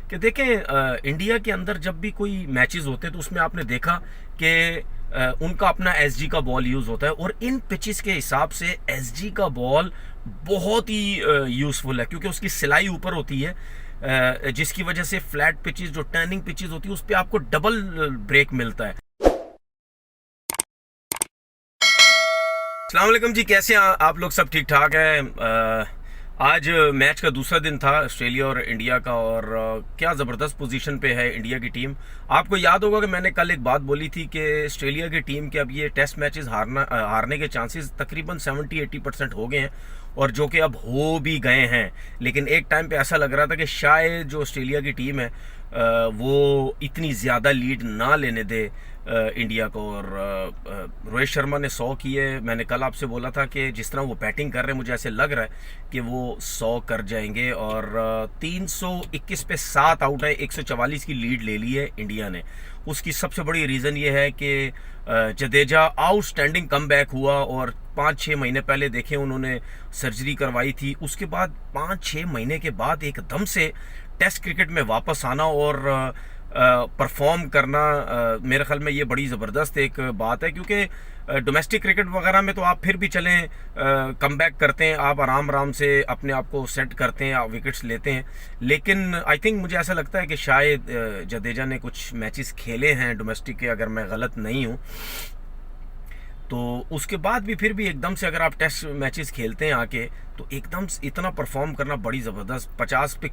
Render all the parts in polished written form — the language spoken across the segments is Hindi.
कि देखें इंडिया के अंदर जब भी कोई मैचेस होते हैं तो उसमें आपने देखा कि उनका अपना एसजी का बॉल यूज़ होता है और इन पिचेस के हिसाब से एसजी का बॉल बहुत ही यूज़फुल है क्योंकि उसकी सिलाई ऊपर होती है, जिसकी वजह से फ्लैट पिचेस जो टर्निंग पिचेस होती है उस पर आपको डबल ब्रेक मिलता है। अस्सलाम वालेकुम जी, कैसे हैं आप लोग? सब ठीक ठाक है। आज मैच का दूसरा दिन था ऑस्ट्रेलिया और इंडिया का, और क्या ज़बरदस्त पोजीशन पे है इंडिया की टीम। आपको याद होगा कि मैंने कल एक बात बोली थी कि ऑस्ट्रेलिया की टीम के अब ये टेस्ट मैचेस हारने के चांसेस तकरीबन 70-80% हो गए हैं, और जो कि अब हो भी गए हैं। लेकिन एक टाइम पे ऐसा लग रहा था कि शायद जो ऑस्ट्रेलिया की टीम है वो इतनी ज़्यादा लीड ना लेने दे इंडिया को। और रोहित शर्मा ने 100 किए। मैंने कल आपसे बोला था कि जिस तरह वो बैटिंग कर रहे हैं मुझे ऐसे लग रहा है कि वो 100 कर जाएंगे। और 321 पे 7 आउट है, 144 की लीड ले ली है इंडिया ने। उसकी सबसे बड़ी रीज़न ये है कि जडेजा आउटस्टैंडिंग कम बैक हुआ, और 5-6 महीने पहले देखें उन्होंने सर्जरी करवाई थी। उसके बाद 5-6 महीने के बाद एकदम से टेस्ट क्रिकेट में वापस आना और परफॉर्म करना, मेरे ख्याल में ये बड़ी ज़बरदस्त एक बात है। क्योंकि डोमेस्टिक क्रिकेट वगैरह में तो आप फिर भी चलें, कम बैक करते हैं, आप आराम आराम से अपने आप को सेट करते हैं, आप विकेट्स लेते हैं। लेकिन आई थिंक मुझे ऐसा लगता है कि शायद जडेजा ने कुछ मैचेस खेले हैं डोमेस्टिक के, अगर मैं गलत नहीं हूँ। तो उसके बाद भी फिर भी एकदम से अगर आप टेस्ट मैचेस खेलते हैं आके, तो एकदम इतना परफॉर्म करना बड़ी ज़बरदस्त। 50 पे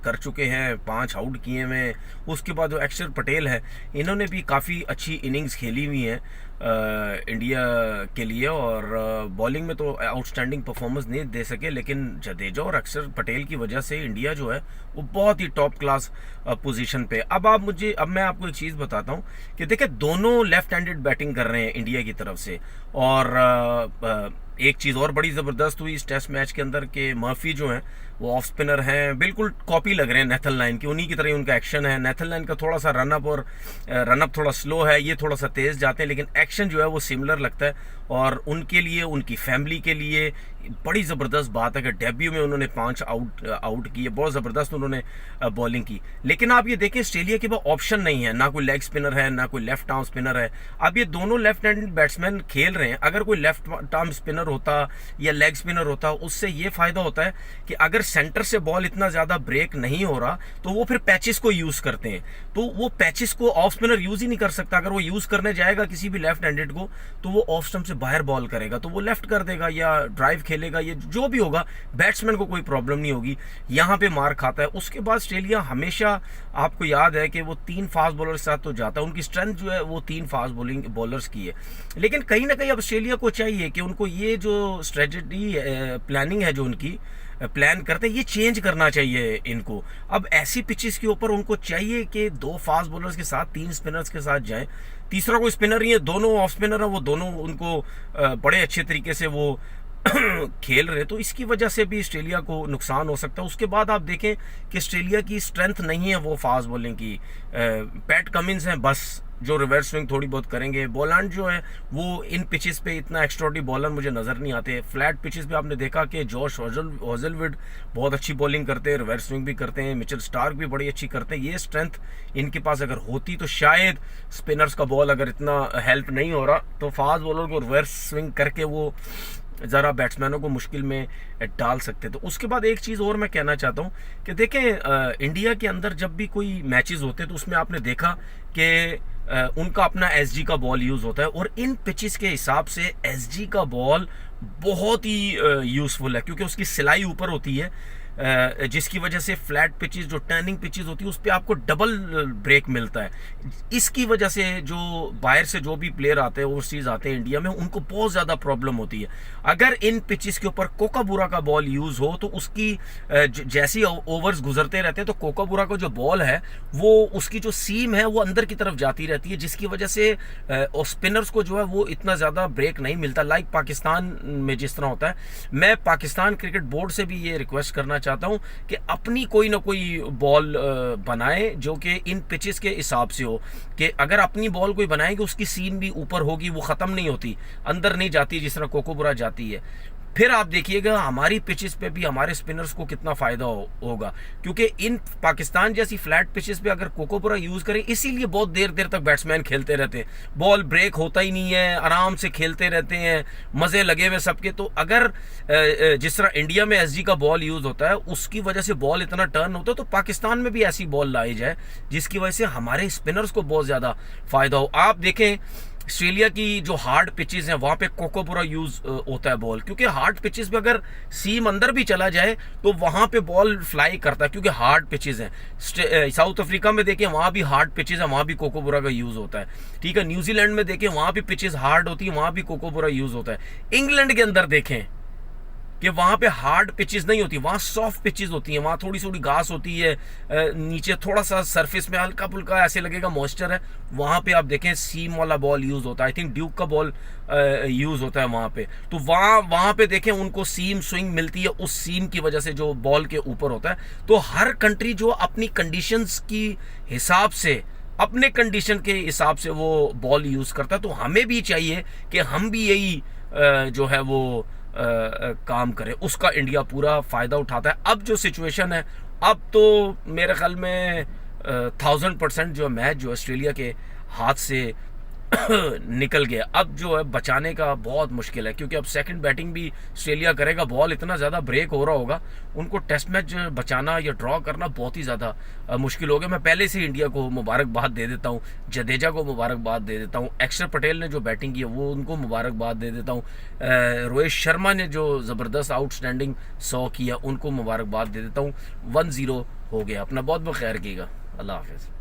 कर चुके हैं, 5 आउट किए हुए। उसके बाद जो अक्षर पटेल है, इन्होंने भी काफ़ी अच्छी इनिंग्स खेली हुई हैं इंडिया के लिए, और बॉलिंग में तो आउटस्टैंडिंग परफॉर्मेंस नहीं दे सके। लेकिन जडेजा और अक्षर पटेल की वजह से इंडिया जो है वो बहुत ही टॉप क्लास पोजीशन पे। अब मैं आपको एक चीज़ बताता हूँ कि देखिए, दोनों लेफ्ट हैंडेड बैटिंग कर रहे हैं इंडिया की तरफ से। और एक चीज़ और बड़ी ज़बरदस्त हुई इस टेस्ट मैच के अंदर कि मर्फी जो है वो ऑफ स्पिनर हैं, बिल्कुल कॉपी लग रहे हैं नेथन लाइन की, उन्हीं की तरह ही उनका एक्शन है। नेथन लाइन का थोड़ा सा रनअप थोड़ा स्लो है, ये थोड़ा सा तेज़ जाते हैं, लेकिन एक्शन जो है वो सिमिलर लगता है। और उनके लिए, उनकी फैमिली के लिए बड़ी ज़बरदस्त बात है कि डेब्यू में उन्होंने 5 आउट किए, बहुत ज़बरदस्त उन्होंने बॉलिंग की। लेकिन आप ये देखें, ऑस्ट्रेलिया के पास ऑप्शन नहीं है, ना कोई लेग स्पिनर है, ना कोई लेफ्ट आर्म स्पिनर है। अब ये दोनों लेफ्ट हैंडेड बैट्समैन खेल रहे हैं। अगर कोई लेफ्ट आर्म स्पिनर होता या लेग स्पिनर होता, उससे ये फ़ायदा होता है कि अगर सेंटर से बॉल इतना ज़्यादा ब्रेक नहीं हो रहा तो वो फिर पैचेस को यूज़ करते हैं। तो वो पैचेस को ऑफ स्पिनर यूज़ ही नहीं कर सकता। अगर वो यूज़ करने जाएगा किसी भी लेफ्ट हैंडेड को, तो वो ऑफ स्टंप से बाहर बॉल करेगा, तो वो लेफ्ट कर देगा या ड्राइव खेलेगा, ये जो भी होगा बैट्समैन को कोई प्रॉब्लम नहीं होगी। यहाँ पे मार खाता है। उसके बाद ऑस्ट्रेलिया हमेशा, आपको याद है कि वो 3 फास्ट बॉलर के साथ तो जाता है, उनकी स्ट्रेंथ जो है वो 3 फास्ट बॉलर्स की है। लेकिन कहीं ना कहीं अब ऑस्ट्रेलिया को चाहिए कि उनको ये जो स्ट्रेटजी प्लानिंग है, जो उनकी प्लान करते हैं, ये चेंज करना चाहिए इनको। अब ऐसी पिचेस के ऊपर उनको चाहिए कि 2 फास्ट बॉलर्स के साथ 3 स्पिनर्स के साथ जाएं। तीसरा कोई स्पिनर नहीं है, दोनों ऑफ स्पिनर है, वो दोनों उनको बड़े अच्छे तरीके से वो खेल रहे। तो इसकी वजह से भी ऑस्ट्रेलिया को नुकसान हो सकता है। उसके बाद आप देखें कि ऑस्ट्रेलिया की स्ट्रेंथ नहीं है वो फास्ट बॉलिंग की। पैट कमिंस हैं बस, जो रिवर्स स्विंग थोड़ी बहुत करेंगे। बॉलैंड जो है वो इन पिचेस पे इतना एक्स्ट्राऑर्डिनरी बॉलर मुझे नज़र नहीं आते। फ्लैट पिचेस पे आपने देखा कि जॉश हॉजलवुड बहुत अच्छी बॉलिंग करते हैं, रिवर्स स्विंग भी करते हैं, मिचेल स्टार्क भी बड़ी अच्छी करते हैं। ये स्ट्रेंथ इनके पास अगर होती तो शायद स्पिनर्स का बॉल अगर इतना हेल्प नहीं हो रहा तो फास्ट बॉलर को रिवर्स स्विंग करके वो ज़रा बैट्समैनों को मुश्किल में डाल सकते। तो उसके बाद एक चीज़ और मैं कहना चाहता हूँ कि देखें, इंडिया के अंदर जब भी कोई मैचेस होते हैं तो उसमें आपने देखा कि उनका अपना एसजी का बॉल यूज़ होता है, और इन पिचेस के हिसाब से एसजी का बॉल बहुत ही यूज़फुल है क्योंकि उसकी सिलाई ऊपर होती है, जिसकी वजह से फ्लैट पिचेस जो टर्निंग पिचेस होती है उस पर आपको डबल ब्रेक मिलता है। इसकी वजह से जो बाहर से जो भी प्लेयर आते हैं, ओवरसीज आते हैं इंडिया में, उनको बहुत ज़्यादा प्रॉब्लम होती है। अगर इन पिचेस के ऊपर कोकाबुरा का बॉल यूज़ हो तो उसकी जैसी ओवर्स गुजरते रहते हैं तो कोकाबुरा का जो बॉल है वो, उसकी जो सीम है वो अंदर की तरफ जाती रहती है, जिसकी वजह से स्पिनर्स को जो है वो इतना ज़्यादा ब्रेक नहीं मिलता, लाइक पाकिस्तान में जिस तरह होता है। मैं पाकिस्तान क्रिकेट बोर्ड से भी ये रिक्वेस्ट करना चाहता हूं कि अपनी कोई ना कोई बॉल बनाए जो कि इन पिचेस के हिसाब से हो, कि अगर अपनी बॉल कोई बनाएंगे उसकी सीम भी ऊपर होगी, वो ख़त्म नहीं होती, अंदर नहीं जाती जिस तरह कोकोबुरा जाती है। फिर आप देखिएगा हमारी पिचेस पे भी हमारे स्पिनर्स को कितना फ़ायदा होगा, क्योंकि इन पाकिस्तान जैसी फ्लैट पिचेस पे अगर कोकोपुरा यूज़ करें, इसीलिए बहुत देर देर तक बैट्समैन खेलते रहते हैं, बॉल ब्रेक होता ही नहीं है, आराम से खेलते रहते हैं, मज़े लगे हुए सबके। तो अगर जिस तरह इंडिया में एसजी का बॉल यूज़ होता है उसकी वजह से बॉल इतना टर्न होता है, तो पाकिस्तान में भी ऐसी बॉल लाई जाए जिसकी वजह से हमारे स्पिनर्स को बहुत ज़्यादा फ़ायदा हो। आप देखें ऑस्ट्रेलिया की जो हार्ड पिचेस हैं वहाँ पे कोकोपुरा यूज़ होता है बॉल, क्योंकि हार्ड पिचेस पे अगर सीम अंदर भी चला जाए तो वहाँ पे बॉल फ्लाई करता है, क्योंकि हार्ड पिचेस हैं। साउथ अफ्रीका में देखें वहाँ भी हार्ड पिचेस हैं, वहाँ भी कोकोपुरा का यूज़ होता है, ठीक है। न्यूजीलैंड में देखें वहाँ भी पिचेस हार्ड होती है, वहाँ भी कोकोपुरा यूज़ होता है। इंग्लैंड के अंदर देखें कि वहाँ पे हार्ड पिचेस नहीं होती, वहाँ सॉफ्ट पिचेस होती हैं, वहाँ थोड़ी थोड़ी घास होती है, नीचे थोड़ा सा सरफेस में हल्का फुल्का ऐसे लगेगा मॉइस्चर है, वहाँ पे आप देखें सीम वाला बॉल यूज़ होता है। आई थिंक ड्यूक का बॉल यूज़ होता है वहाँ पे। तो वहाँ पे देखें उनको सीम स्विंग मिलती है उस सीम की वजह से जो बॉल के ऊपर होता है। तो हर कंट्री जो अपनी कंडीशंस की हिसाब से, अपने कंडीशन के हिसाब से वो बॉल यूज़ करता है। तो हमें भी चाहिए कि हम भी यही जो है वो काम करे, उसका इंडिया पूरा फ़ायदा उठाता है। अब जो सिचुएशन है, अब तो मेरे ख्याल में 1000% जो मैच जो ऑस्ट्रेलिया के हाथ से निकल गया, अब जो है बचाने का बहुत मुश्किल है, क्योंकि अब सेकंड बैटिंग भी ऑस्ट्रेलिया करेगा, बॉल इतना ज़्यादा ब्रेक हो रहा होगा, उनको टेस्ट मैच बचाना या ड्रॉ करना बहुत ही ज़्यादा मुश्किल हो गया। मैं पहले से इंडिया को मुबारकबाद दे देता हूँ, जडेजा को मुबारकबाद दे देता हूँ, अक्षर पटेल ने जो बैटिंग की है वो उनको मुबारकबाद दे देता हूँ, रोहित शर्मा ने जो ज़बरदस्त आउटस्टैंडिंग 100 किया उनको मुबारकबाद दे देता हूँ। 1-0 हो गया। अपना बहुत बहुत खैर कीजिएगा। अल्लाह हाफिज़।